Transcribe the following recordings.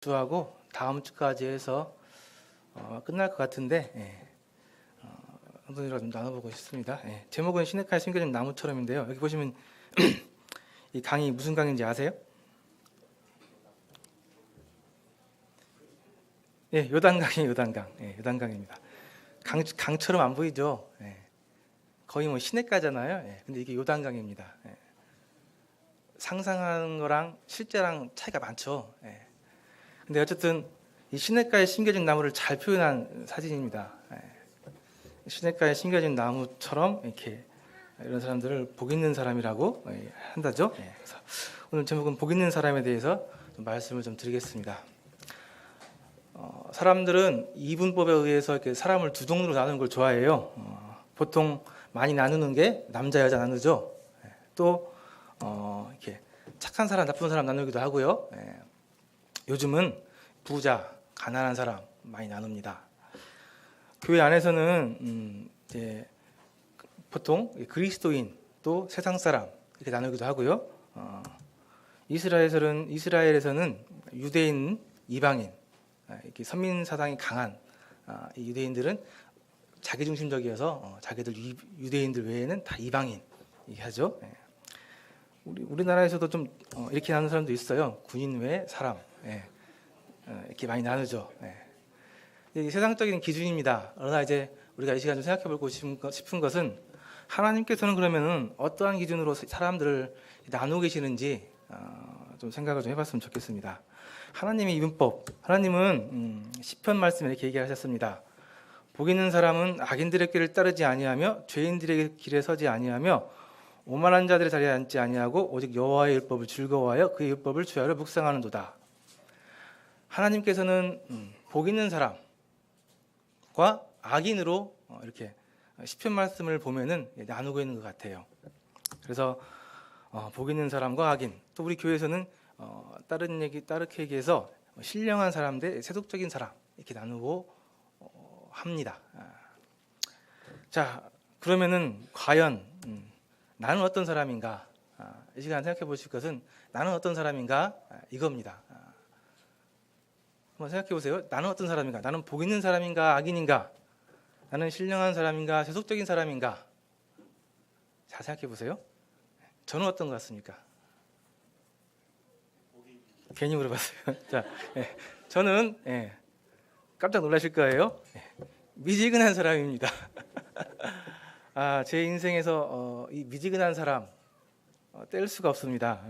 주하고 다음 주까지 해서 끝날 것 같은데 한번이라도 좀 나눠보고 싶습니다. 제목은 시네카의 숨겨진 나무처럼인데요. 여기 보시면 이 강이 무슨 강인지 아세요? 요단강이에요. 요단강. 요단강입니다. 강처럼 안 보이죠? 거의 뭐 시내가잖아요. 근데 이게 요단강입니다. 상상하는 거랑 실제랑 차이가 많죠. 근데 어쨌든 이 시냇가에 심겨진 나무를 잘 표현한 사진입니다. 시냇가에 심겨진 나무처럼 이렇게 이런 사람들을 복 있는 사람이라고 한다죠. 그래서 오늘 제목은 복 있는 사람에 대해서 좀 말씀을 좀 드리겠습니다. 사람들은 이분법에 의해서 이렇게 사람을 두 종류로 나누는 걸 좋아해요. 보통 많이 나누는 게 남자 여자 나누죠. 또 이렇게 착한 사람 나쁜 사람 나누기도 하고요. 요즘은 부자 가난한 사람 많이 나눕니다. 교회 안에서는 이제 보통 그리스도인 또 세상 사람 이렇게 나누기도 하고요. 이스라엘에서는 유대인 이방인 이렇게 선민 사상이 강한 이 유대인들은 자기중심적이어서 자기들 유대인들 외에는 다 이방인 얘기하죠. 우리나라에서도 좀 이렇게 나누는 사람도 있어요. 군인 외 사람 이렇게 많이 나누죠. 이 세상적인 기준입니다. 그러나 이제 우리가 이 시간 좀 생각해보고 싶은 것은 하나님께서는 그러면은 어떠한 기준으로 사람들을 나누고 계시는지 좀 생각을 좀 해봤으면 좋겠습니다. 하나님의 이분법, 하나님은 시편 말씀에 이렇게 얘기하셨습니다. 복 있는 사람은 악인들의 길을 따르지 아니하며 죄인들의 길에 서지 아니하며 오만한 자들의 자리에 앉지 아니하고 오직 여호와의 율법을 즐거워하여 그의 율법을 주야로 묵상하는도다. 하나님께서는 복 있는 사람과 악인으로 이렇게 시편 말씀을 보면은 나누고 있는 것 같아요. 그래서 복 있는 사람과 악인, 또 우리 교회에서는 다르게 얘기해서 신령한 사람 대 세속적인 사람 이렇게 나누고 합니다. 자, 그러면은 과연 나는 어떤 사람인가? 이 시간 생각해 보실 것은 나는 어떤 사람인가? 이겁니다. 한번 생각해 보세요. 나는 어떤 사람인가? 나는 복 있는 사람인가? 악인인가? 나는 신령한 사람인가? 세속적인 사람인가? 자, 생각해 보세요. 저는 어떤 것 같습니까? 괜히 물어봤어요. 자, 저는 깜짝 놀라실 거예요. 미지근한 사람입니다. 제 인생에서 이 미지근한 사람 뗄 수가 없습니다.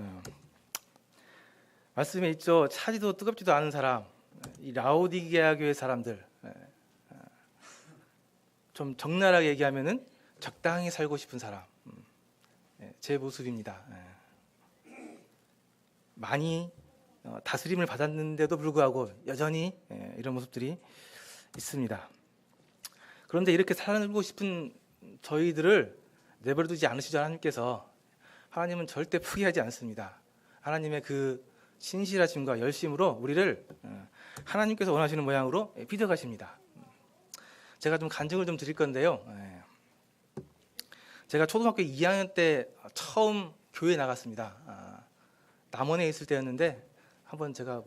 말씀에 있죠. 차지도 뜨겁지도 않은 사람, 이 라오디게아 교회 사람들, 좀 적나라하게 얘기하면은 적당히 살고 싶은 사람, 제 모습입니다. 많이 다스림을 받았는데도 불구하고 여전히 이런 모습들이 있습니다. 그런데 이렇게 살고 싶은 저희들을 내버려두지 않으시죠. 하나님은 절대 포기하지 않습니다. 하나님의 그 신실하심과 열심으로 우리를 하나님께서 원하시는 모양으로 빚어가십니다. 제가 좀 간증을 좀 드릴 건데요. 제가 초등학교 2학년 때 처음 교회에 나갔습니다. 남원에 있을 때였는데 한번 제가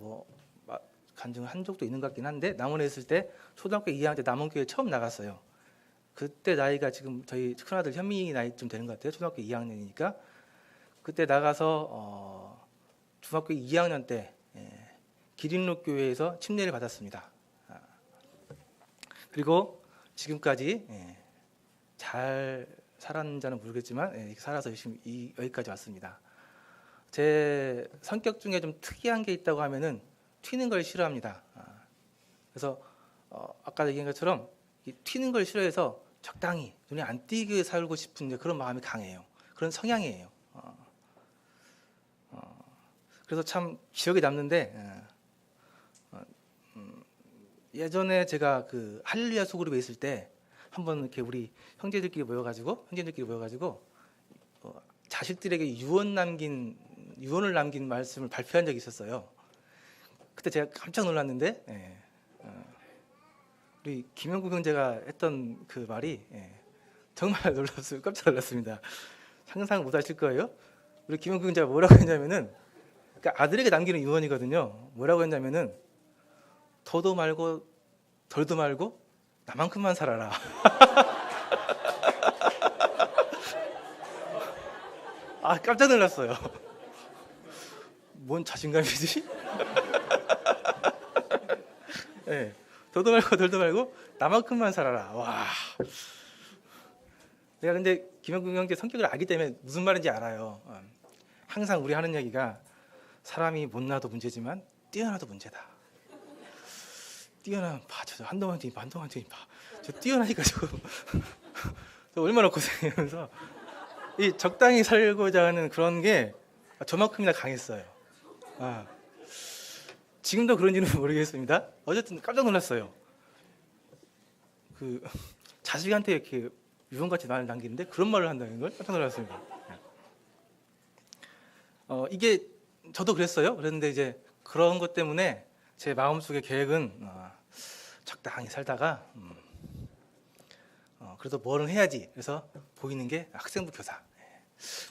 간증을 한 적도 있는 것 같긴 한데, 남원에 있을 때 초등학교 2학년 때 남원교회에 처음 나갔어요. 그때 나이가 지금 저희 큰아들 현민이 나이쯤 되는 것 같아요. 초등학교 2학년이니까. 그때 나가서 중학교 2학년 때 기린록교회에서 침례를 받았습니다. 그리고 지금까지 잘 살았는지는 모르겠지만 이렇게 살아서 열심히 여기까지 왔습니다. 제 성격 중에 좀 특이한 게 있다고 하면은 튀는 걸 싫어합니다. 그래서 아까 얘기한 것처럼 튀는 걸 싫어해서 적당히 눈에 안 띄게 살고 싶은 그런 마음이 강해요. 그런 성향이에요. 그래서 참 기억에 남는데 예전에 제가 그 할렐루야 소그룹에 있을 때 한번 이렇게 우리 형제들끼리 모여가지고 자식들에게 유언을 남긴 말씀을 발표한 적이 있었어요. 그때 제가 깜짝 놀랐는데 우리 김영국 형제가 했던 그 말이 정말 깜짝 놀랐습니다. 상상 못 하실 거예요. 우리 김영국 형제가 뭐라고 했냐면은, 그러니까 아들에게 남기는 유언이거든요. 뭐라고 했냐면은 더도 말고 덜도 말고 나만큼만 살아라. 아, 깜짝 놀랐어요. 뭔 자신감이지? 네, 더도 말고 덜도 말고 나만큼만 살아라. 와. 내가 근데 김영근 형제 성격을 알기 때문에 무슨 말인지 알아요. 항상 우리 하는 얘기가 사람이 못나도 문제지만 뛰어나도 문제다. 뛰어나면 봐, 저 한동안 뛰니까 저 뛰어나니까 저 얼마나 고생하면서 이 적당히 살고자 하는 그런 게 저만큼이나 강했어요. 지금도 그런지는 모르겠습니다. 어쨌든 깜짝 놀랐어요. 그 자식한테 이렇게 유언같이 말을 남기는데 그런 말을 한다는 걸 깜짝 놀랐습니다. 이게 저도 그랬어요. 그런데 이제 그런 것 때문에 제 마음속의 계획은 적당히 살다가 그래도 뭐는 해야지. 그래서 보이는 게 학생부 교사.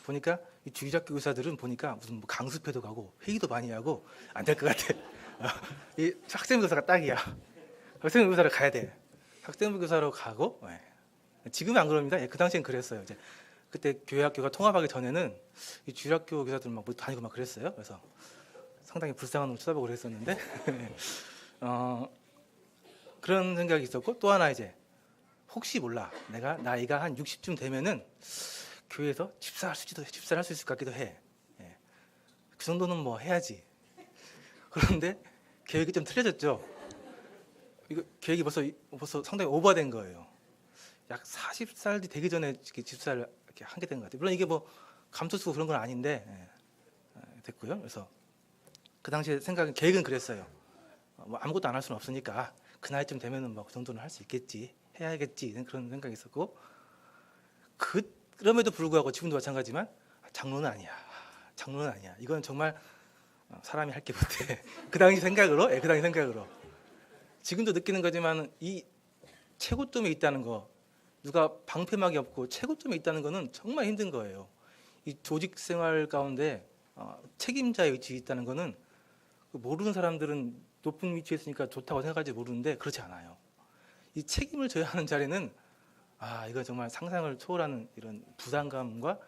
보니까 이 주기학교 교사들은 보니까 무슨 뭐 강습회도 가고 회의도 많이 하고 안 될 것 같아. 이 학생부 교사가 딱이야. 학생부 교사를 가야 돼. 학생부 교사로 가고. 지금은 안 그럽니다. 그 당시엔 그랬어요. 이제 그때 교회학교가 통합하기 전에는 이 주일학교 교사들 막 다니고 막 그랬어요. 그래서 상당히 불쌍한 놈을 쳐다보고 그랬었는데 그런 생각이 있었고, 또 하나 이제 혹시 몰라 내가 나이가 한 60쯤 되면은 교회에서 집사를 할 수 있을 것 같기도 해. 그 정도는 뭐 해야지. 그런데 계획이 좀 틀려졌죠. 이거 계획이 벌써 상당히 오버된 거예요. 약 40살이 되기 전에 집사를 이렇게 하게 된 것 같아요. 물론 이게 뭐 감투 쓰고 그런 건 아닌데 됐고요. 그래서 그 당시에 계획은 그랬어요. 뭐 아무것도 안 할 수는 없으니까 그 나이쯤 되면은 뭐 그 정도는 할 수 있겠지, 해야겠지, 그런 생각이 있었고, 그럼에도 불구하고 지금도 마찬가지지만 장로는 아니야. 이건 정말 사람이 할 게 못해. 그 당시 생각으로. 지금도 느끼는 거지만 이 최고점에 있다는 거, 누가 방패막이 없고 최고점에 있다는 거는 정말 힘든 거예요. 이 조직 생활 가운데 책임자의 위치에 있다는 거는 모르는 사람들은 높은 위치에 있으니까 좋다고 생각할지 모르는데 그렇지 않아요. 이 책임을 져야 하는 자리는 이건 정말 상상을 초월하는 이런 부담감과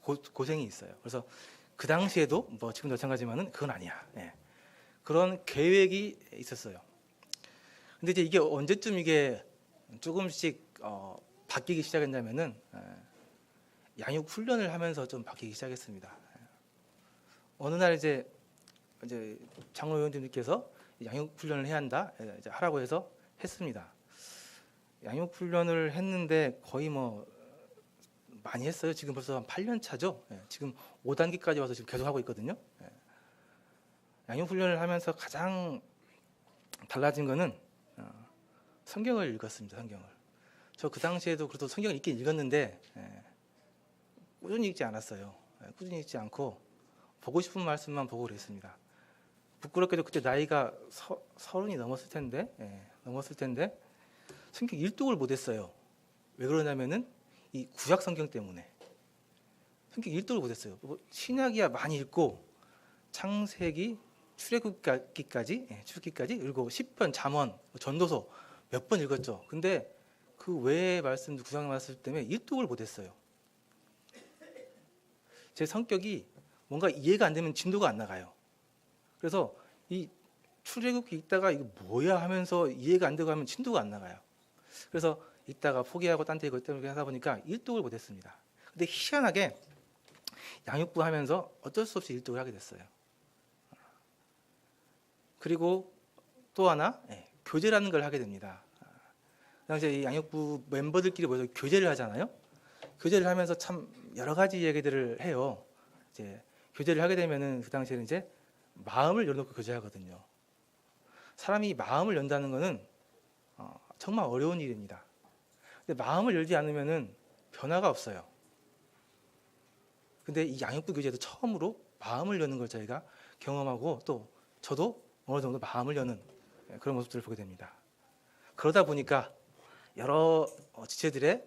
고생이 있어요. 그래서 그 당시에도 뭐 지금도 마찬가지지만은 그건 아니야. 그런 계획이 있었어요. 근데 이제 이게 언제쯤 이게 조금씩 바뀌기 시작했냐면은 양육 훈련을 하면서 좀 바뀌기 시작했습니다. 어느 날 이제 장로 의원님께서 양육 훈련을 해야 한다, 이제 하라고 해서 했습니다. 양육 훈련을 했는데 거의 뭐 많이 했어요. 지금 벌써 한 8년 차죠. 지금 5단계까지 와서 지금 계속 하고 있거든요. 양육 훈련을 하면서 가장 달라진 거는 성경을 읽었습니다. 성경을. 저 그 당시에도 그래도 성경을 읽긴 읽었는데 꾸준히 읽지 않았어요. 꾸준히 읽지 않고 보고 싶은 말씀만 보고 그랬습니다. 부끄럽게도 그때 나이가 30이 넘었을 텐데 성경 일독을 못했어요. 왜 그러냐면은 이 구약 성경 때문에 성경 일독을 못했어요. 신약이야 많이 읽고 창세기, 출애굽기까지 읽고 시편, 잠언, 전도서 몇 번 읽었죠. 근데 그 외의 말씀도 구약 말씀 때문에 일독을 못했어요. 제 성격이 뭔가 이해가 안 되면 진도가 안 나가요. 그래서 이 출애굽기 읽다가 이거 뭐야 하면서 이해가 안 되고 하면 진도가 안 나가요. 그래서 읽다가 포기하고 딴 데 이거 때문에 하다 보니까 일독을 못했습니다. 근데 희한하게 양육부 하면서 어쩔 수 없이 일독을 하게 됐어요. 그리고 또 하나 교제라는 걸 하게 됩니다. 그 당시에 이 양육부 멤버들끼리 모여서 교제를 하잖아요. 교제를 하면서 참 여러 가지 얘기들을 해요. 이제 교제를 하게 되면은 그 당시에는 이제 마음을 열어놓고 교제하거든요. 사람이 마음을 연다는 거는 정말 어려운 일입니다. 근데 마음을 열지 않으면은 변화가 없어요. 근데 이 양육부 교제도 처음으로 마음을 여는 걸 저희가 경험하고, 또 저도 어느 정도 마음을 여는 그런 모습들을 보게 됩니다. 그러다 보니까 여러 지체들의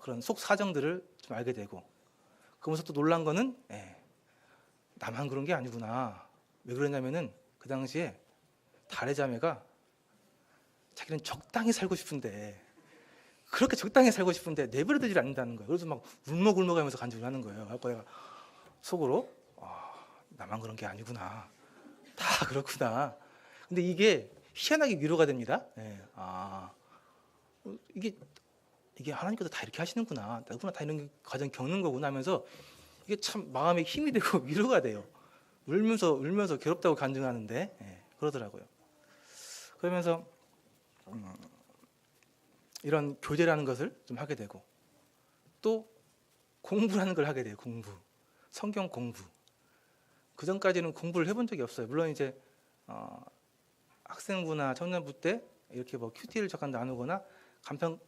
그런 속 사정들을 좀 알게 되고, 그러면서 또 놀란 거는 나만 그런 게 아니구나. 왜 그러냐면은 그 당시에 달의 자매가 자기는 적당히 살고 싶은데 그렇게 적당히 살고 싶은데 내버려두질 않는다는 거예요. 그래서 막 울먹울먹하면서 간증을 하는 거예요. 그래서 내가 속으로 나만 그런 게 아니구나. 다 그렇구나. 근데 이게 희한하게 위로가 됩니다. 예. 이게 하나님께서 다 이렇게 하시는구나. 누구나 다 이런 과정 겪는 거구나 하면서 이게 참 마음에 힘이 되고 위로가 돼요. 울면서 괴롭다고 간증하는데 그러더라고요. 그러면서 이런 교제라는 것을 좀 하게 되고 또 공부라는 걸 하게 돼요. 공부, 성경 공부. 그 전까지는 공부를 해본 적이 없어요. 물론 이제 학생부나 청년부 때 이렇게 뭐 큐티를 잠깐 나누거나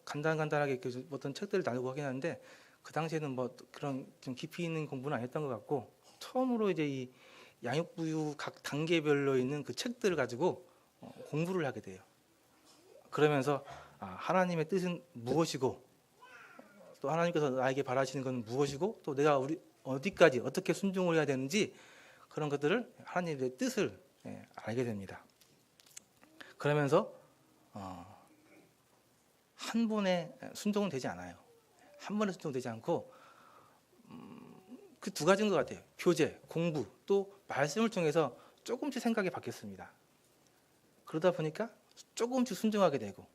간단하게 이렇게 어떤 책들을 나누고 하긴 하는데 그 당시에는 뭐 그런 좀 깊이 있는 공부는 안 했던 것 같고 처음으로 이제 이 양육부유 각 단계별로 있는 그 책들을 가지고 공부를 하게 돼요. 그러면서 하나님의 뜻은 무엇이고 또 하나님께서 나에게 바라시는 건 무엇이고 또 내가 어디까지 어떻게 순종을 해야 되는지 그런 것들을 하나님의 뜻을 알게 됩니다. 그러면서 한 번에 순종은 되지 않아요. 한 번에 순종되지 않고 그 두 가지인 것 같아요. 교제, 공부, 또 말씀을 통해서 조금씩 생각이 바뀌었습니다. 그러다 보니까 조금씩 순종하게 되고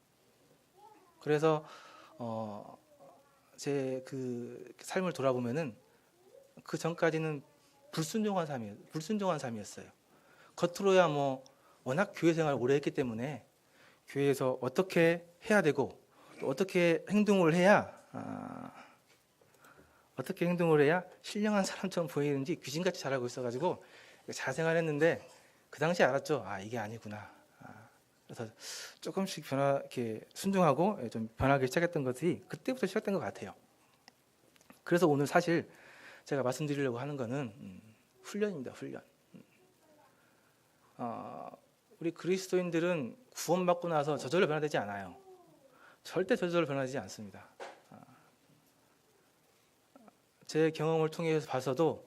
그래서 제 그 삶을 돌아보면은 그 전까지는 불순종한 삶이었어요. 겉으로야 뭐 워낙 교회 생활을 오래 했기 때문에 교회에서 어떻게 해야 되고 또 어떻게 행동을 해야 신령한 사람처럼 보이는지 귀신같이 잘하고 있어가지고 잘 생활했는데 그 당시에 알았죠. 이게 아니구나. 그래서 조금씩 이렇게 순종하고 좀 변하기 시작했던 것이 그때부터 시작된 것 같아요. 그래서 오늘 사실 제가 말씀드리려고 하는 거는 훈련입니다. 훈련. 우리 그리스도인들은 구원받고 나서 저절로 변화되지 않아요. 절대 저절로 변화되지 않습니다. 제 경험을 통해서 봐서도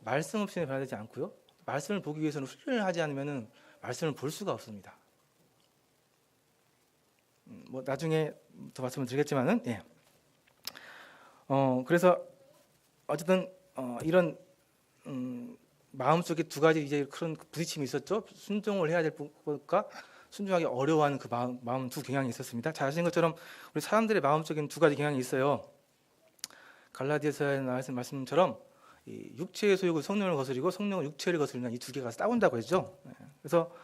말씀 없이는 변화되지 않고요. 말씀을 보기 위해서는 훈련을 하지 않으면 말씀을 볼 수가 없습니다. 뭐 나중에 더 말씀을 드리겠지만은 그래서 어쨌든 이런 마음속에 두 가지 이제 그런 부딪힘이 있었죠. 순종을 해야 될 것과 순종하기 어려워하는 그 마음 두 경향이 있었습니다. 잘 아시는 것처럼 우리 사람들의 마음속에는 두 가지 경향이 있어요. 갈라디아서에 나와있는 말씀처럼 이 육체의 소욕을 성령을 거스리고 성령은 육체를 거스르는 이 두 개가 싸운다고 했죠. 그래서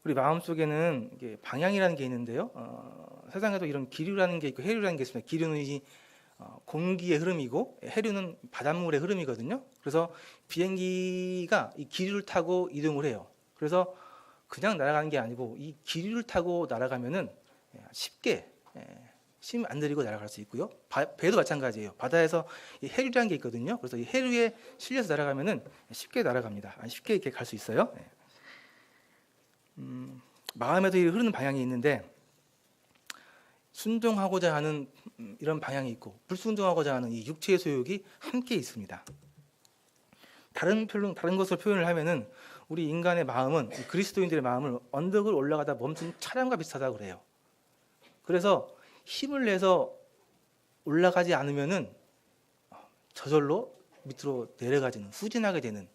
우리 마음속에는 이게 방향이라는 게 있는데요. 세상에도 이런 기류라는 게 있고 해류라는 게 있습니다. 기류는 이 공기의 흐름이고 해류는 바닷물의 흐름이거든요. 그래서 비행기가 이 기류를 타고 이동을 해요. 그래서 그냥 날아가는 게 아니고 이 기류를 타고 날아가면은 쉽게 힘 안 들이고 날아갈 수 있고요. 배도 마찬가지예요. 바다에서 이 해류라는 게 있거든요. 그래서 이 해류에 실려서 날아가면은 쉽게 날아갑니다. 쉽게 이렇게 갈 수 있어요. 마음에도 흐르는 방향이 있는데 순종하고자 하는 이런 방향이 있고 불순종하고자 하는 이 육체의 소욕이 함께 있습니다. 다른 것으로 표현을 하면은 우리 인간의 마음은 그리스도인들의 마음을 언덕을 올라가다 멈춘 차량과 비슷하다고 그래요. 그래서 힘을 내서 올라가지 않으면은 저절로 밑으로 내려가지는 후진하게 되는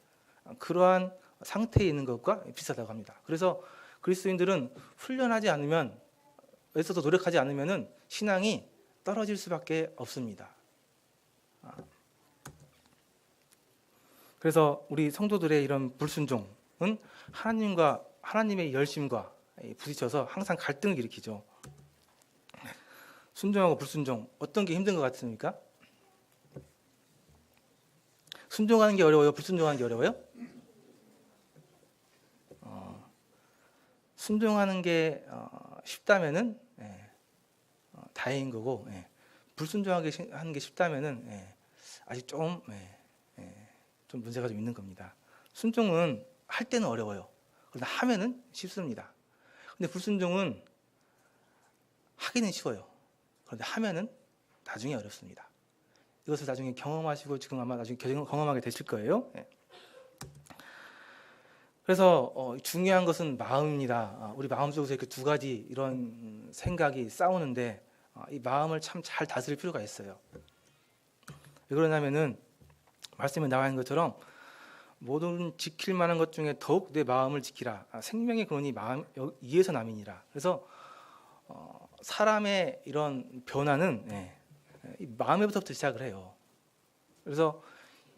그러한 상태에 있는 것과 비슷하다고 합니다. 그래서 그리스도인들은 훈련하지 않으면 애써서 노력하지 않으면은 신앙이 떨어질 수밖에 없습니다. 그래서 우리 성도들의 이런 불순종은 하나님의 열심과 부딪혀서 항상 갈등을 일으키죠. 순종하고 불순종 어떤 게 힘든 것 같습니까? 순종하는 게 어려워요? 불순종하는 게 어려워요? 순종하는 게 쉽다면은 다행인 거고 불순종하는 게 쉽다면은 아직 좀 문제가 좀 있는 겁니다. 순종은 할 때는 어려워요. 그러나 하면은 쉽습니다. 근데 불순종은 하기는 쉬워요. 그런데 하면은 나중에 어렵습니다. 이것을 나중에 경험하시고 지금 아마 나중에 경험하게 되실 거예요. 그래서 중요한 것은 마음입니다. 우리 마음속에서 이렇게 두 가지 이런 생각이 싸우는데 이 마음을 참 잘 다스릴 필요가 있어요. 왜 그러냐면은 말씀에 나와 있는 것처럼 모든 지킬 만한 것 중에 더욱 내 마음을 지키라. 생명의 근원이 마음 이에서 남이니라. 그래서 사람의 이런 변화는 이 마음에부터 시작을 해요. 그래서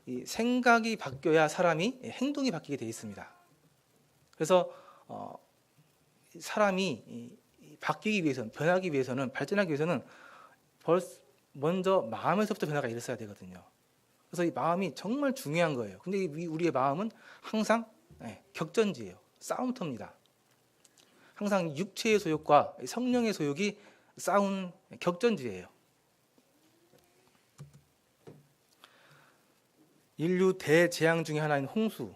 이 생각이 바뀌어야 사람이 행동이 바뀌게 돼 있습니다. 그래서 사람이 바뀌기 위해서는, 변하기 위해서는, 발전하기 위해서는 먼저 마음에서부터 변화가 일어서야 되거든요. 그래서 이 마음이 정말 중요한 거예요. 근데 우리의 마음은 항상 격전지예요. 싸움터입니다. 항상 육체의 소욕과 성령의 소욕이 싸운 격전지예요. 인류 대재앙 중에 하나인 홍수.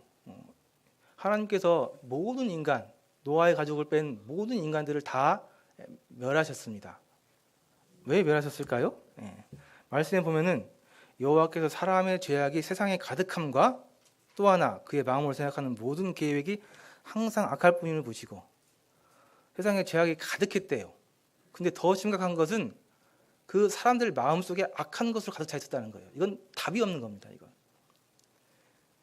하나님께서 모든 인간, 노아의 가족을 뺀 모든 인간들을 다 멸하셨습니다. 왜 멸하셨을까요? 말씀에 보면은 여호와께서 사람의 죄악이 세상에 가득함과 또 하나 그의 마음으로 생각하는 모든 계획이 항상 악할 뿐임을 보시고, 세상에 죄악이 가득했대요. 근데 더 심각한 것은 그 사람들 마음속에 악한 것으로 가득 차 있었다는 거예요. 이건 답이 없는 겁니다. 이건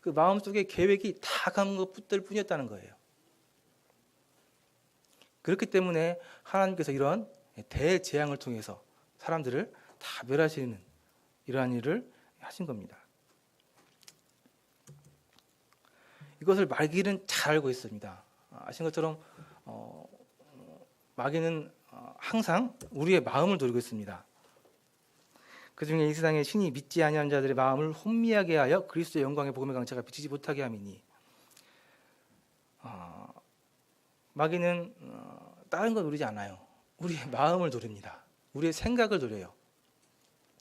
그 마음속에 계획이 다 악한 것들 뿐이었다는 거예요. 그렇기 때문에 하나님께서 이런 대재앙을 통해서 사람들을 다 멸하시는 이러한 일을 하신 겁니다. 이것을 마귀는 잘 알고 있습니다. 아신 것처럼 마귀는 항상 우리의 마음을 노리고 있습니다. 그중에 이 세상에 신이 믿지 아니하는 자들의 마음을 혼미하게 하여 그리스도의 영광의 복음의 강체가 비치지 못하게 함이니, 마귀는 다른 걸 노리지 않아요. 우리의 마음을 노립니다. 우리의 생각을 노려요.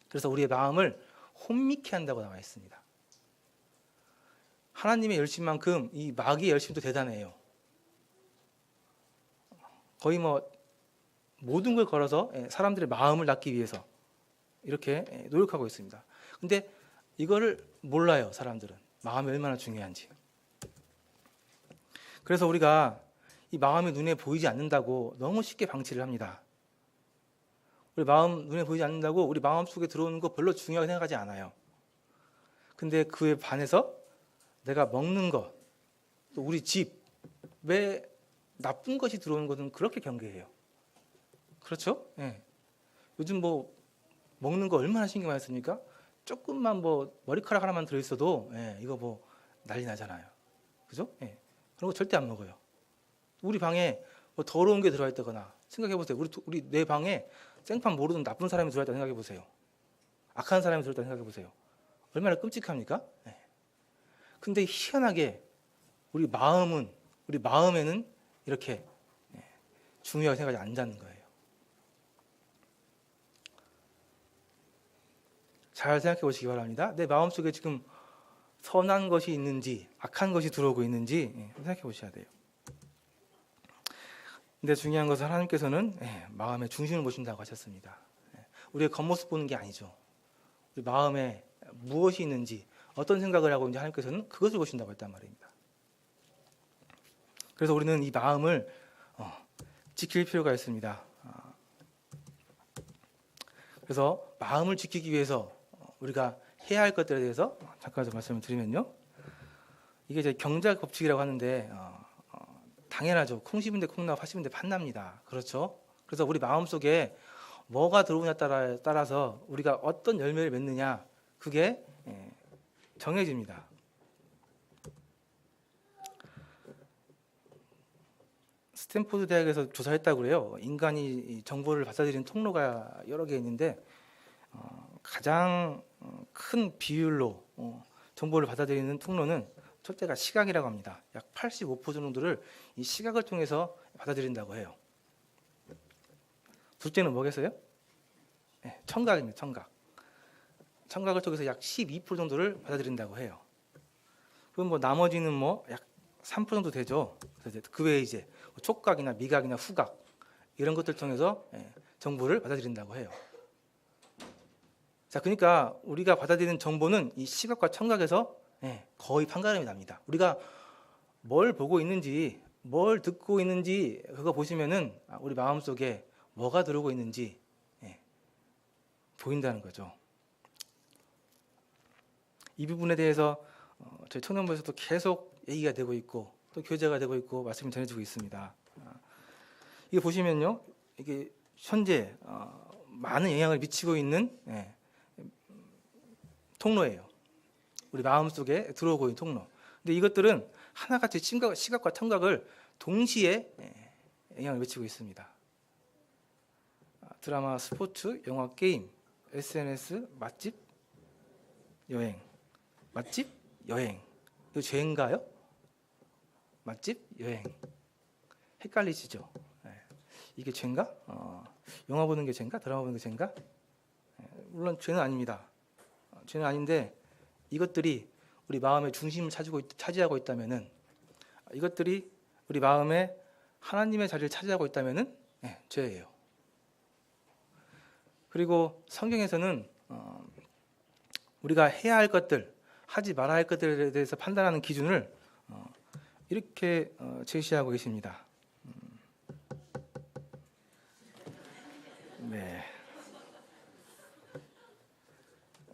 그래서 우리의 마음을 혼미케 한다고 나와 있습니다. 하나님의 열심만큼 이 마귀의 열심도 대단해요. 거의 모든 걸 걸어서 사람들의 마음을 낳기 위해서 이렇게 노력하고 있습니다. 근데 이거를 몰라요. 사람들은 마음이 얼마나 중요한지. 그래서 우리가 이 마음이 눈에 보이지 않는다고 너무 쉽게 방치를 합니다. 우리 마음 눈에 보이지 않는다고 우리 마음 속에 들어오는 거 별로 중요하게 생각하지 않아요. 근데 그에 반해서 내가 먹는 것, 또 우리 집에 나쁜 것이 들어오는 것은 그렇게 경계해요. 그렇죠? 요즘 먹는 거 얼마나 신경 많이 씁니까? 조금만 머리카락 하나만 들어있어도 이거 난리 나잖아요. 그죠? 그런 거 절대 안 먹어요. 우리 방에 더러운 게 들어와 있다거나 생각해 보세요. 우리 내 방에 생판 모르는 나쁜 사람이 들어와 있다고 생각해 보세요. 악한 사람이 들어와 있다고 생각해 보세요. 얼마나 끔찍합니까? 근데 희한하게 우리 마음에는 이렇게 중요하게 생각하지 않는 거예요. 잘 생각해 보시기 바랍니다. 내 마음속에 지금 선한 것이 있는지 악한 것이 들어오고 있는지 생각해 보셔야 돼요. 근데 중요한 것은 하나님께서는 마음의 중심을 보신다고 하셨습니다. 우리의 겉모습 보는 게 아니죠. 우리 마음에 무엇이 있는지, 어떤 생각을 하고 있는지 하나님께서는 그것을 보신다고 했단 말입니다. 그래서 우리는 이 마음을 지킬 필요가 있습니다. 그래서 마음을 지키기 위해서 우리가 해야 할 것들에 대해서 잠깐 좀 말씀을 드리면요. 이게 이제 경제학 법칙이라고 하는데 당연하죠. 콩 심은데 콩나고 팥 심은데 팥납니다. 그렇죠? 그래서 우리 마음속에 뭐가 들어오냐에 따라서 우리가 어떤 열매를 맺느냐, 그게 정해집니다. 스탠포드 대학에서 조사했다고 그래요. 인간이 정보를 받아들이는 통로가 여러 개 있는데 가장 큰 비율로 정보를 받아들이는 통로는 첫째가 시각이라고 합니다. 약 85% 정도를 이 시각을 통해서 받아들인다고 해요. 둘째는 뭐겠어요? 청각입니다. 청각을 통해서 약 12% 정도를 받아들인다고 해요. 그럼 나머지는 약 3% 정도 되죠. 그래서 그 외에 이제 촉각이나 미각이나 후각 이런 것들 통해서 정보를 받아들인다고 해요. 자, 그러니까 우리가 받아들이는 정보는 이 시각과 청각에서 거의 판가름이 납니다. 우리가 뭘 보고 있는지, 뭘 듣고 있는지 그거 보시면은 우리 마음속에 뭐가 들어오고 있는지 보인다는 거죠. 이 부분에 대해서 저희 청년부에서도 계속 얘기가 되고 있고 또 교제가 되고 있고 말씀이 전해지고 있습니다. 이게 보시면요, 이게 현재 많은 영향을 미치고 있는 통로예요. 우리 마음속에 들어오고 있는 통로. 근데 이것들은 하나같이 시각과 청각을 동시에 영향을 미치고 있습니다. 드라마, 스포츠, 영화, 게임, SNS, 맛집, 여행. 맛집, 여행. 이거 죄인가요? 맛집, 여행. 헷갈리시죠? 이게 죄인가? 영화 보는 게 죄인가? 드라마 보는 게 죄인가? 물론 죄는 아닙니다. 죄는 아닌데 이것들이 우리 마음의 중심을 차지하고 있다면은, 이것들이 우리 마음에 하나님의 자리를 차지하고 있다면은 죄예요. 그리고 성경에서는 우리가 해야 할 것들, 하지 말아야 할 것들에 대해서 판단하는 기준을 이렇게 제시하고 계십니다. 네,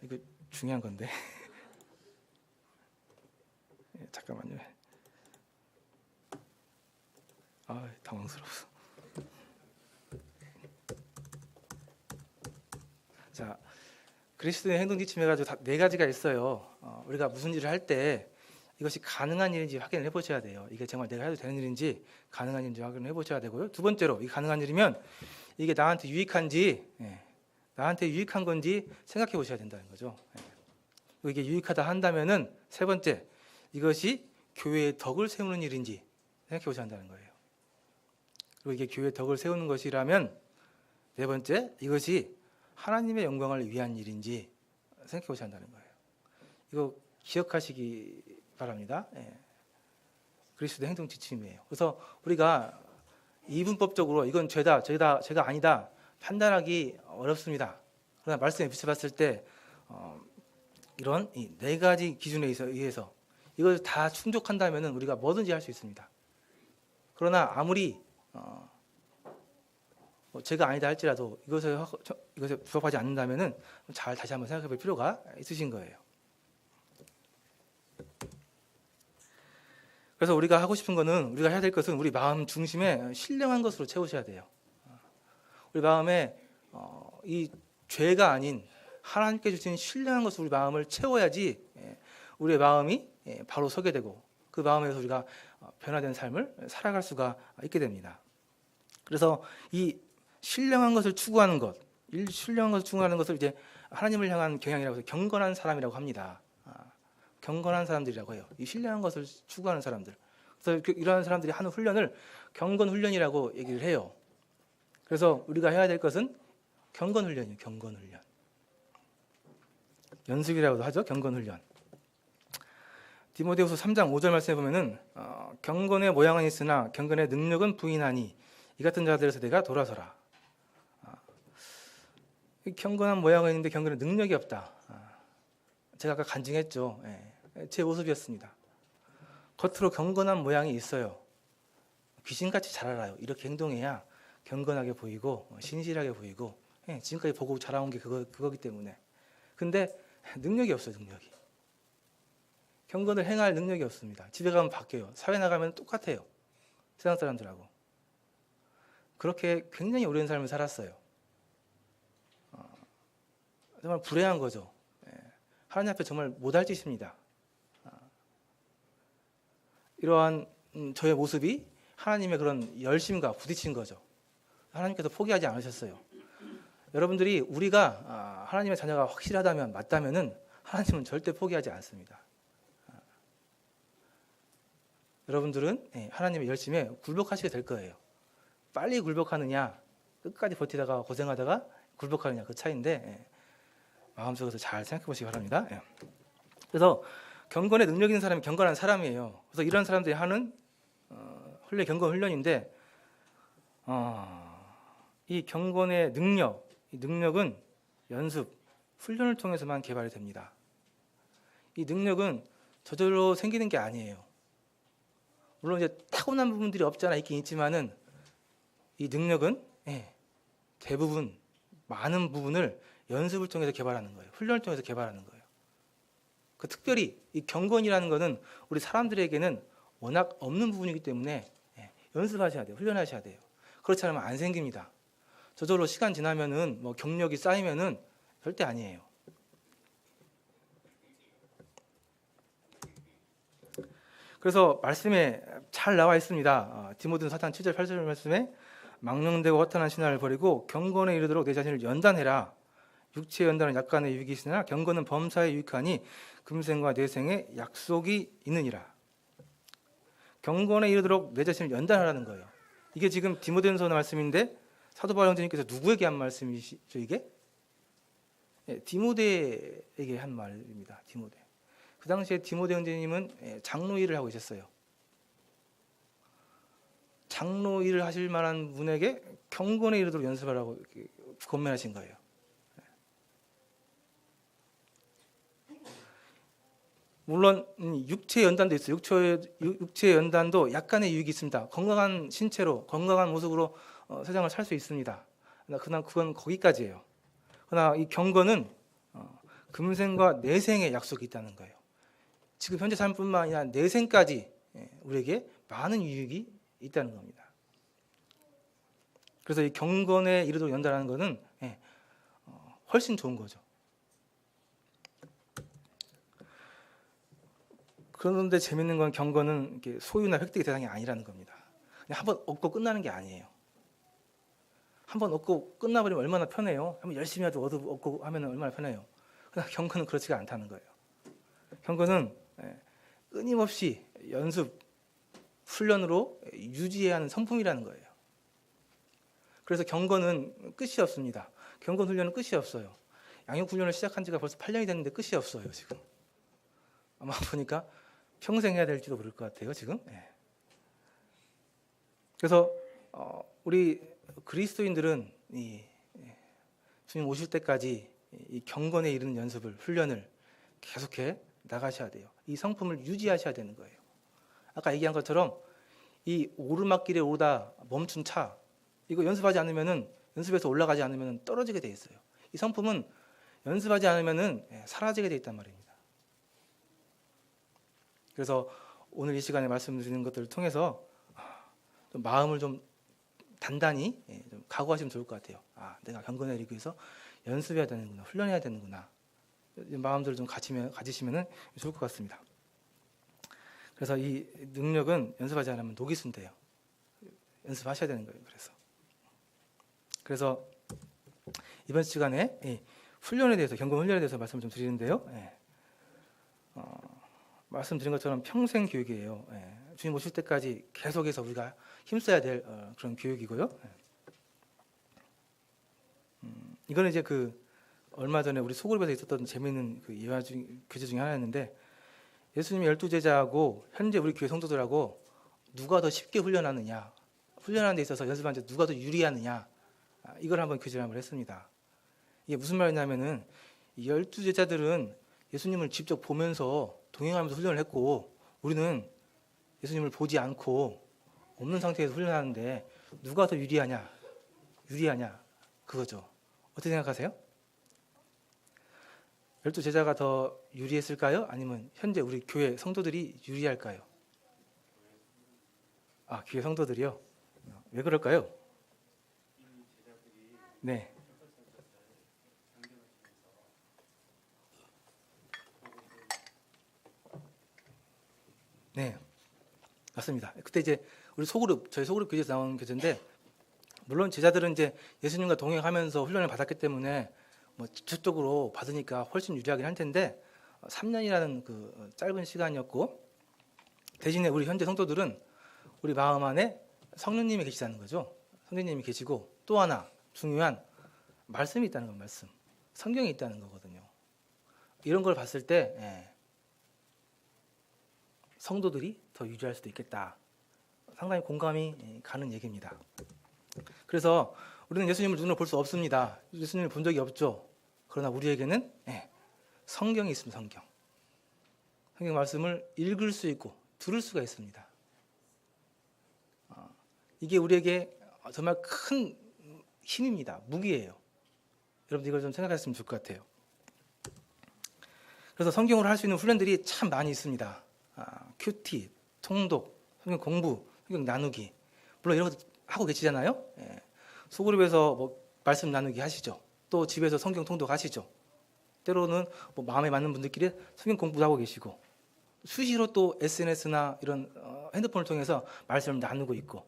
이거 중요한 건데. 잠깐만요. 당황스러워서. 자, 그리스도의 행동 지침 해가지고 네 가지가 있어요. 우리가 무슨 일을 할 때 이것이 가능한 일인지 확인을 해보셔야 돼요. 이게 정말 내가 해도 되는 일인지 가능한 일인지 확인을 해보셔야 되고요. 두 번째로, 이게 가능한 일이면 이게 나한테 유익한지, 나한테 유익한 건지 생각해 보셔야 된다는 거죠. 이게 유익하다 한다면은 세 번째, 이것이 교회의 덕을 세우는 일인지 생각해 보셔야 한다는 거예요. 그리고 이게 교회의 덕을 세우는 것이라면 네 번째, 이것이 하나님의 영광을 위한 일인지 생각해 보셔야 한다는 거예요. 이거 기억하시기 바랍니다. 그리스도의 행동 지침이에요. 그래서 우리가 이분법적으로 이건 죄다, 죄가 아니다 판단하기 어렵습니다. 그러나 말씀에 비춰봤을 때 이런 이 네 가지 기준에 의해서 이걸 다 충족한다면 우리가 뭐든지 할 수 있습니다. 그러나 아무리 죄가 아니다 할지라도 이것에 부합하지 않는다면 잘 다시 한번 생각해 볼 필요가 있으신 거예요. 그래서 우리가 하고 싶은 거는, 우리가 해야 될 것은 우리 마음 중심에 신령한 것으로 채우셔야 돼요. 우리 마음에 이 죄가 아닌 하나님께 주신 신령한 것으로 우리 마음을 채워야지 우리의 마음이 바로 서게 되고 그 마음에서 우리가 변화된 삶을 살아갈 수가 있게 됩니다. 그래서 이 신령한 것을 추구하는 것을 이제 하나님을 향한 경향이라고 해서 경건한 사람이라고 합니다. 경건한 사람들이라고 해요. 이 신령한 것을 추구하는 사람들. 그래서 이러한 사람들이 하는 훈련을 경건 훈련이라고 얘기를 해요. 그래서 우리가 해야 될 것은 경건 훈련이에요. 경건 훈련. 연습이라고도 하죠. 경건 훈련. 디모데후서 3장 5절 말씀에 보면은 경건의 모양은 있으나 경건의 능력은 부인하니 이 같은 자들에서 내가 돌아서라. 경건한 모양은 있는데 경건의 능력이 없다. 제가 아까 간증했죠. 제 모습이었습니다. 겉으로 경건한 모양이 있어요. 귀신같이 잘 알아요. 이렇게 행동해야 경건하게 보이고 신실하게 보이고 지금까지 보고 자라온 게 그거기 때문에. 근데 능력이 없어요. 능력이. 경건을 행할 능력이 없습니다. 집에 가면 바뀌어요. 사회 나가면 똑같아요. 세상 사람들하고. 그렇게 굉장히 오랜 삶을 살았어요. 정말 불행한 거죠. 하나님 앞에 정말 못할 짓입니다. 이러한 저의 모습이 하나님의 그런 열심과 부딪힌 거죠. 하나님께서 포기하지 않으셨어요. 여러분들이 우리가 하나님의 자녀가 확실하다면 맞다면은 하나님은 절대 포기하지 않습니다. 여러분들은 하나님의 열심에 굴복하시게 될 거예요. 빨리 굴복하느냐, 끝까지 버티다가 고생하다가 굴복하느냐, 그 차이인데 마음속에서 잘 생각해 보시기 바랍니다. 그래서 경건에 능력 있는 사람이 경건한 사람이에요. 그래서 이런 사람들이 하는 경건 훈련인데 이 경건의 이 능력은 연습, 훈련을 통해서만 개발이 됩니다. 이 능력은 저절로 생기는 게 아니에요. 물론 이제 타고난 부분들이 없지 않아 있긴 있지만은 이 능력은 대부분 많은 부분을 연습을 통해서 개발하는 거예요. 훈련을 통해서 개발하는 거예요. 그 특별히 이 경건이라는 거는 우리 사람들에게는 워낙 없는 부분이기 때문에 연습하셔야 돼요. 훈련하셔야 돼요. 그렇지 않으면 안 생깁니다. 저절로 시간 지나면은 뭐 경력이 쌓이면은 절대 아니에요. 그래서 말씀에 잘 나와 있습니다. 디모데전서 4장 7절 8절 말씀에 망령되고 허탄한 신화를 버리고 경건에 이르도록 내 자신을 연단해라. 육체의 연단은 약간의 유익이 있으나 경건은 범사에 유익하니 금생과 내생에 약속이 있느니라. 경건에 이르도록 내 자신을 연단하라는 거예요. 이게 지금 디모데전서 말씀인데 사도 바울 형제님께서 누구에게 한 말씀이시죠? 이게 디모데에게 한 말입니다. 디모데. 그 당시에 디모데 형제님은 장로 일을 하고 계셨어요. 장로 일을 하실 만한 분에게 경건에 이르도록 연습하라고 권면하신 거예요. 물론 육체 연단도 있어요. 육체 연단도 약간의 유익이 있습니다. 건강한 신체로 건강한 모습으로 세상을 살 수 있습니다. 그러나 그건 거기까지예요. 그러나 이 경건은 금생과 내생의 약속이 있다는 거예요. 지금 현재 삶뿐만 아니라 내생까지 우리에게 많은 유익이 있다는 겁니다. 그래서 이 경건에 이르도록 연단하는 것은 훨씬 좋은 거죠. 그런데 재밌는 건 경건은 소유나 획득의 대상이 아니라는 겁니다. 그냥 한번 얻고 끝나는 게 아니에요. 한번 얻고 끝나버리면 얼마나 편해요. 한번 열심히 해도 얻고 하면 얼마나 편해요. 그러나 경건은 그렇지가 않다는 거예요. 경건은 끊임없이 연습, 훈련으로 유지해야 하는 성품이라는 거예요. 그래서 경건은 끝이 없습니다. 경건 훈련은 끝이 없어요. 양육 훈련을 시작한 지가 벌써 8년이 됐는데 끝이 없어요. 지금 아마 보니까 평생 해야 될지도 모를 것 같아요. 지금. 그래서 우리 그리스도인들은 주님 오실 때까지 이 경건에 이르는 연습을, 훈련을 계속해 나가셔야 돼요. 이 성품을 유지하셔야 되는 거예요. 아까 얘기한 것처럼 이 오르막길에 오다 멈춘 차, 이거 연습하지 않으면은, 연습해서 올라가지 않으면 떨어지게 돼 있어요. 이 성품은 연습하지 않으면은 사라지게 돼 있단 말입니다. 그래서 오늘 이 시간에 말씀드리는 것들을 통해서 좀 마음을 좀 단단히 좀 각오하시면 좋을 것 같아요. 내가 경건에 이르기 위해서 연습해야 되는구나, 훈련해야 되는구나. 마음들을 좀 가지시면 좋을 것 같습니다. 그래서 이 능력은 연습하지 않으면 녹이 쓴대요. 연습하셔야 되는 거예요. 그래서 이번 시간에 훈련에 대해서, 경건 훈련에 대해서 말씀을 좀 드리는데요. 말씀드린 것처럼 평생 교육이에요. 주님 오실 때까지 계속해서 우리가 힘써야 될 그런 교육이고요. 이거는 이제 얼마 전에 우리 소그룹에서 있었던 재미있는 교제 중에 하나였는데, 예수님이 12제자하고 현재 우리 교회 성도들하고 누가 더 쉽게 훈련하느냐, 훈련하는 데 있어서 연습하는 데 누가 더 유리하느냐, 이걸 한번 교제를 한번 했습니다. 이게 무슨 말이냐면은, 이 12제자들은 예수님을 직접 보면서 동행하면서 훈련을 했고, 우리는 예수님을 보지 않고 없는 상태에서 훈련하는데 누가 더 유리하냐 그거죠. 어떻게 생각하세요? 12제자가 더 유리했을까요? 아니면 현재 우리 교회 성도들이 유리할까요? 교회 성도들이요? 왜 그럴까요? 네. 네, 맞습니다. 그때 이제 우리 저희 소그룹 교제에서 나온 교제인데, 물론 제자들은 이제 예수님과 동행하면서 훈련을 받았기 때문에 뭐 직접적으로 받으니까 훨씬 유리하긴 할 텐데, 3년이라는 짧은 시간이었고, 대신에 우리 현재 성도들은 우리 마음 안에 성령님이 계시다는 거죠. 성령님이 계시고, 또 하나 중요한 말씀이 있다는 건 말씀, 성경이 있다는 거거든요. 이런 걸 봤을 때 성도들이 더 유리할 수도 있겠다. 상당히 공감이 가는 얘기입니다. 그래서 우리는 예수님을 눈으로 볼 수 없습니다. 예수님을 본 적이 없죠. 그러나 우리에게는 성경이 있습니다. 성경 말씀을 읽을 수 있고 들을 수가 있습니다. 이게 우리에게 정말 큰 힘입니다. 무기예요. 여러분들 이걸 좀 생각했으면 좋을 것 같아요. 그래서 성경으로 할 수 있는 훈련들이 참 많이 있습니다. 큐티, 통독, 성경 공부, 성경 나누기. 물론 이런 것도 하고 계시잖아요. 예. 소그룹에서 뭐 말씀 나누기 하시죠. 또 집에서 성경 통독 하시죠. 때로는 뭐 마음에 맞는 분들끼리 성경 공부도 하고 계시고, 수시로 또 SNS나 이런 핸드폰을 통해서 말씀을 나누고 있고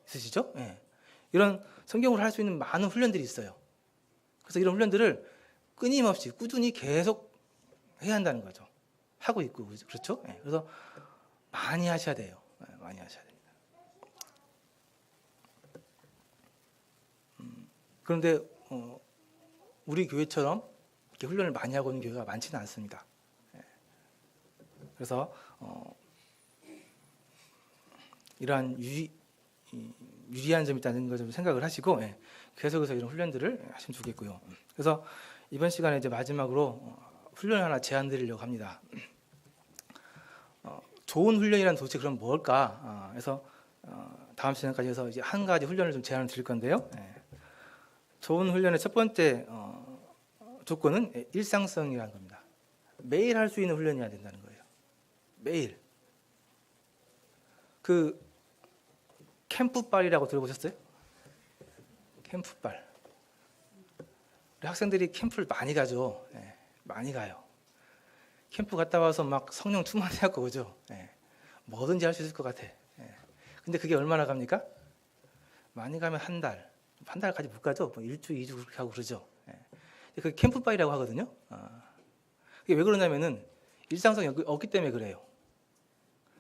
있으시죠? 예. 이런 성경으로 할 수 있는 많은 훈련들이 있어요. 그래서 이런 훈련들을 끊임없이 꾸준히 계속 해야 한다는 거죠. 하고 있고, 그렇죠? 예. 그래서 많이 하셔야 돼요. 예, 많이 하셔야 됩니다. 그런데 우리 교회처럼 이렇게 훈련을 많이 하고 있는 교회가 많지는 않습니다. 예. 그래서 이러한 유리한 점이 있다는 걸 좀 생각을 하시고, 예, 계속해서 이런 훈련들을 하시면 좋겠고요. 그래서 이번 시간에 이제 마지막으로 훈련을 하나 제안 드리려고 합니다. 좋은 훈련이란 도대체 그럼 뭘까? 그래서 다음 시간까지 해서 이제 한 가지 훈련을 좀 제안을 드릴 건데요. 예. 좋은 훈련의 첫 번째 조건은 일상성이라는 겁니다. 매일 할 수 있는 훈련이어야 된다는 거예요. 매일. 그 캠프빨이라고 들어보셨어요? 캠프빨. 우리 학생들이 캠프를 많이 가죠. 예, 많이 가요. 캠프 갔다 와서 막 성령 충만해갖고 오죠. 예, 뭐든지 할 수 있을 것 같아. 예. 근데 그게 얼마나 갑니까? 많이 가면 한 달까지 못 가죠. 뭐 1주, 2주 그렇게 하고 그러죠. 예. 그게 캠프빨이라고 하거든요. 그게 왜 그러냐면은 일상성이 없기 때문에 그래요.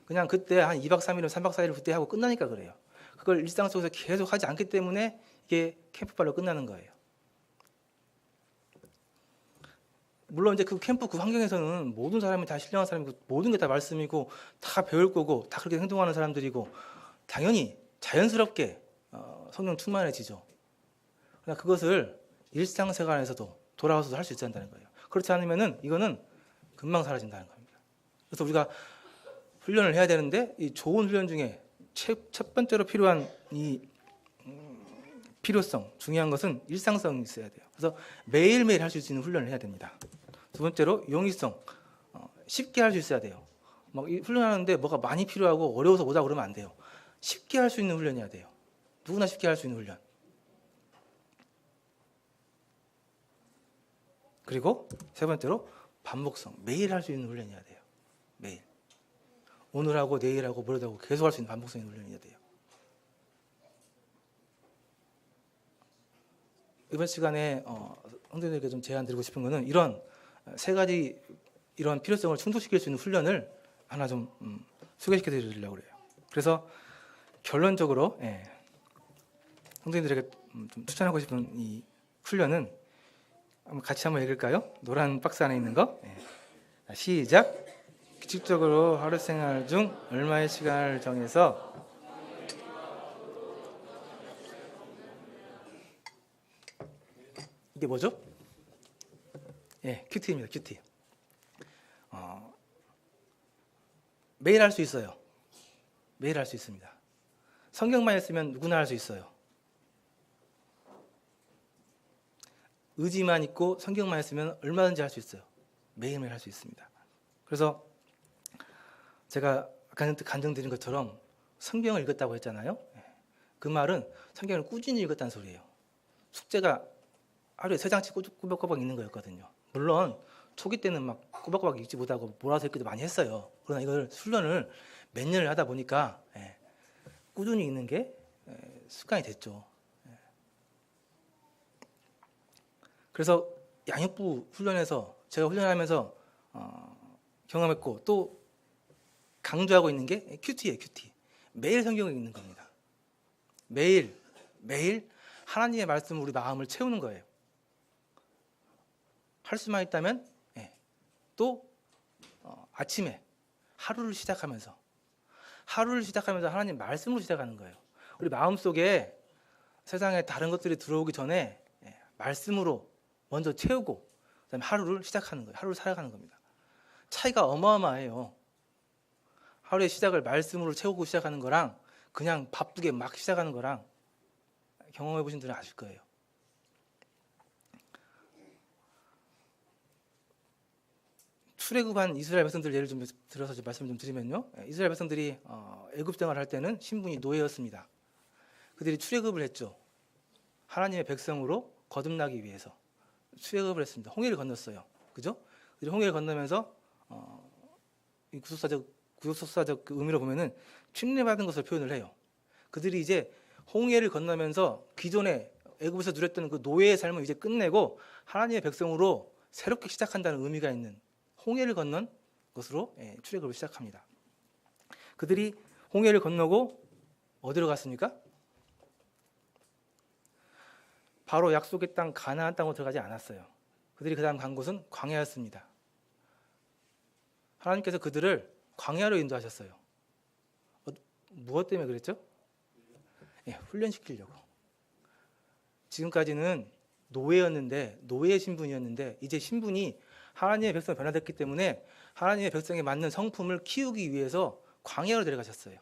그냥 그때 한 2박 3일은 3박 4일을 그때 하고 끝나니까 그래요. 그걸 일상 속에서 계속 하지 않기 때문에 이게 캠프빨로 끝나는 거예요. 물론 이제 그 캠프 그 환경에서는 모든 사람이 다 신령한 사람이고 모든 게 다 말씀이고 다 배울 거고 다 그렇게 행동하는 사람들이고 당연히 자연스럽게 성령 충만해지죠. 그러나 그것을 일상생활 안에서도 돌아와서도 할 수 있어야 한다는 거예요. 그렇지 않으면은 이거는 금방 사라진다는 겁니다. 그래서 우리가 훈련을 해야 되는데 이 좋은 훈련 중에 첫 번째로 필요한 이 필요성, 중요한 것은 일상성이 있어야 돼요. 그래서 매일매일 할 수 있는 훈련을 해야 됩니다. 두 번째로 용이성, 쉽게 할 수 있어야 돼요. 막 훈련하는데 뭐가 많이 필요하고 어려워서 못하고 그러면 안 돼요. 쉽게 할 수 있는 훈련이어야 돼요. 누구나 쉽게 할 수 있는 훈련. 그리고 세 번째로 반복성, 매일 할 수 있는 훈련이어야 돼요. 매일. 오늘 하고 내일 하고 모레도 하고 계속 할 수 있는 반복성의 훈련이어야 돼요. 이번 시간에 성도님들에게 좀 제안 드리고 싶은 거는 이런 세 가지 이런 필요성을 충족시킬 수 있는 훈련을 하나 좀 소개시켜 드리려고 그래요. 그래서 결론적으로 성도님들에게 좀 추천하고 싶은 이 훈련은 같이 한번 읽을까요? 노란 박스 안에 있는 거. 시작. 규칙적으로 하루 생활 중 얼마의 시간을 정해서 이게 뭐죠? 큐티입니다. 큐티. 매일 할 수 있어요. 매일 할 수 있습니다. 성경만 있으면 누구나 할 수 있어요. 의지만 있고 성경만 있으면 얼마든지 할 수 있어요. 매일매일 할 수 있습니다. 그래서 제가 아까 간증드린 것처럼 성경을 읽었다고 했잖아요. 그 말은 성경을 꾸준히 읽었다는 소리예요. 숙제가 하루에 3장씩 꾸벅꾸벅 읽는 거였거든요. 물론 초기 때는 막 꾸벅꾸벅 읽지 못하고 몰아서 읽기도 많이 했어요. 그러나 이걸 훈련을 몇 년을 하다 보니까 꾸준히 읽는 게 습관이 됐죠. 그래서 양육부 훈련에서 제가 훈련하면서 경험했고 또 강조하고 있는 게 큐티예요. 큐티. 매일 성경을 읽는 겁니다. 매일 하나님의 말씀으로 우리 마음을 채우는 거예요. 할 수만 있다면 또 아침에 하루를 시작하면서 하나님 말씀으로 시작하는 거예요. 우리 마음속에 세상에 다른 것들이 들어오기 전에 말씀으로 먼저 채우고 그다음에 하루를 시작하는 거예요. 하루를 살아가는 겁니다. 차이가 어마어마해요. 하루의 시작을 말씀으로 채우고 시작하는 거랑 그냥 바쁘게 막 시작하는 거랑 경험해 보신 분들은 아실 거예요. 출애굽한 이스라엘 백성들 예를 좀 들어서 말씀을 좀 드리면요, 이스라엘 백성들이 애굽 생활할 때는 신분이 노예였습니다. 그들이 출애굽을 했죠. 하나님의 백성으로 거듭나기 위해서 출애굽을 했습니다. 홍해를 건넜어요. 그죠? 그들이 홍해를 건너면서 이 구속사적 그 의미로 보면은 침례받은 것을 표현을 해요. 그들이 이제 홍해를 건너면서 기존에 애굽에서 누렸던 그 노예의 삶을 이제 끝내고 하나님의 백성으로 새롭게 시작한다는 의미가 있는 홍해를 건넌 것으로 출애굽을 시작합니다. 그들이 홍해를 건너고 어디로 갔습니까? 바로 약속의 땅 가나안 땅으로 들어가지 않았어요. 그들이 그 다음 간 곳은 광야였습니다. 하나님께서 그들을 광야로 인도하셨어요. 무엇 때문에 그랬죠? 훈련시키려고. 지금까지는 노예였는데, 노예 신분이었는데 이제 신분이 하나님의 백성이 변화됐기 때문에 하나님의 백성에 맞는 성품을 키우기 위해서 광야로 데려가셨어요.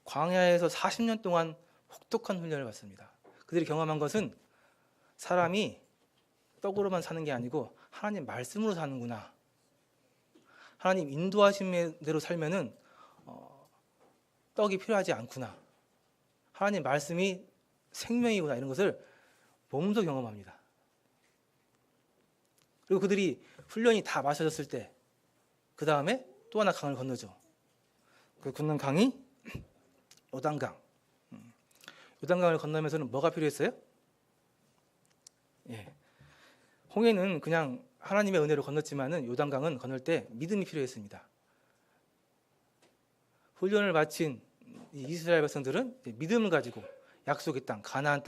광야에서 40년 동안 혹독한 훈련을 받습니다. 그들이 경험한 것은 사람이 떡으로만 사는 게 아니고 하나님 말씀으로 사는구나. 하나님 인도하신 대로 살면은 떡이 필요하지 않구나. 하나님 말씀이 생명이구나. 이런 것을 몸소 경험합니다. 그리고 그들이 훈련이 다 마쳐졌을 때 그 다음에 또 하나 강을 건너죠. 그 건넌 강이 요단강. 요단강을 건너면서는 뭐가 필요했어요? 홍해는 그냥 하나님의 은혜로 건넜지만은 요단강은 건널 때 믿음이 필요했습니다. 훈련을 마친 이스라엘 백성들은 믿음을 가지고 약속의 땅, 가나안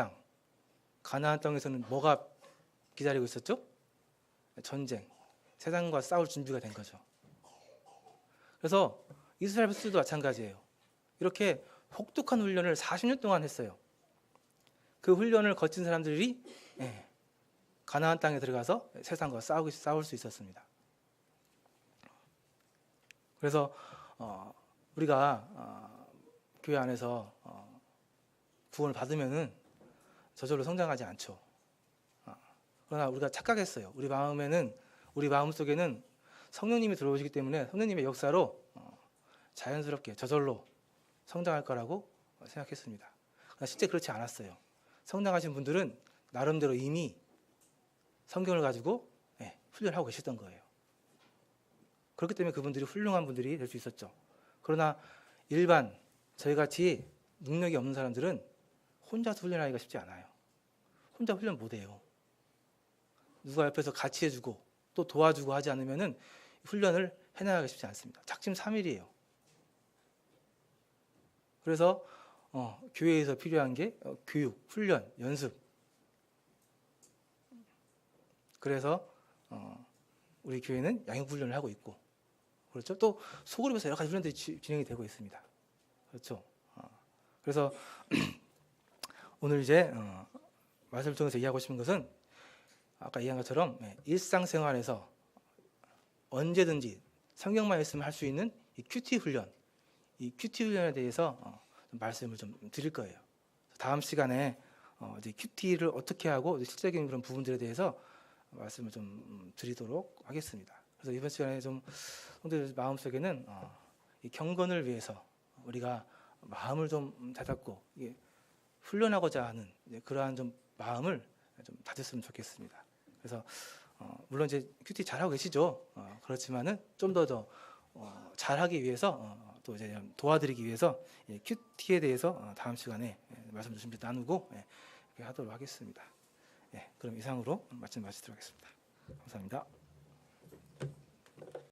땅에서는 뭐가 기다리고 있었죠? 전쟁, 세상과 싸울 준비가 된 거죠. 그래서 이스라엘 백성들도 마찬가지예요. 이렇게 혹독한 훈련을 40년 동안 했어요. 그 훈련을 거친 사람들이 가나안 땅에 들어가서 세상과 싸울 수 있었습니다. 그래서 우리가 교회 안에서 구원을 받으면은 저절로 성장하지 않죠. 그러나 우리가 착각했어요. 우리 마음 속에는 성령님이 들어오시기 때문에 성령님의 역사로 자연스럽게 저절로 성장할 거라고 생각했습니다. 그러나 실제 그렇지 않았어요. 성장하신 분들은 나름대로 이미 성경을 가지고 훈련하고 계셨던 거예요. 그렇기 때문에 그분들이 훌륭한 분들이 될 수 있었죠. 그러나 일반 저희같이 능력이 없는 사람들은 혼자서 훈련하기가 쉽지 않아요. 혼자 훈련 못해요. 누가 옆에서 같이 해주고 또 도와주고 하지 않으면 훈련을 해나가기 쉽지 않습니다. 작심삼일이에요. 그래서 교회에서 필요한 게 교육, 훈련, 연습. 그래서 우리 교회는 양육 훈련을 하고 있고, 그렇죠? 또 소그룹에서 여러 가지 훈련들이 진행이 되고 있습니다. 그렇죠? 그래서 오늘 이제 말씀을 통해서 이해하고 싶은 것은 아까 이해한 것처럼 일상생활에서 언제든지 성경만 있으면 할 수 있는 이 큐티 훈련, 이 큐티 훈련에 대해서 좀 말씀을 좀 드릴 거예요. 다음 시간에 이제 큐티를 어떻게 하고 실제적인 그런 부분들에 대해서 말씀을 좀 드리도록 하겠습니다. 그래서 이번 시간에 좀 성도들 마음속에는 이 경건을 위해서 우리가 마음을 좀 다잡고 훈련하고자 하는 그러한 좀 마음을 좀 다졌으면 좋겠습니다. 그래서 물론 이제 큐티 잘하고 계시죠. 그렇지만은 좀 더 잘하기 위해서 또 이제 도와드리기 위해서 큐티에 대해서 다음 시간에 말씀 좀 나누고 이렇게 하도록 하겠습니다. 그럼 이상으로 말씀 마치도록 하겠습니다. 감사합니다.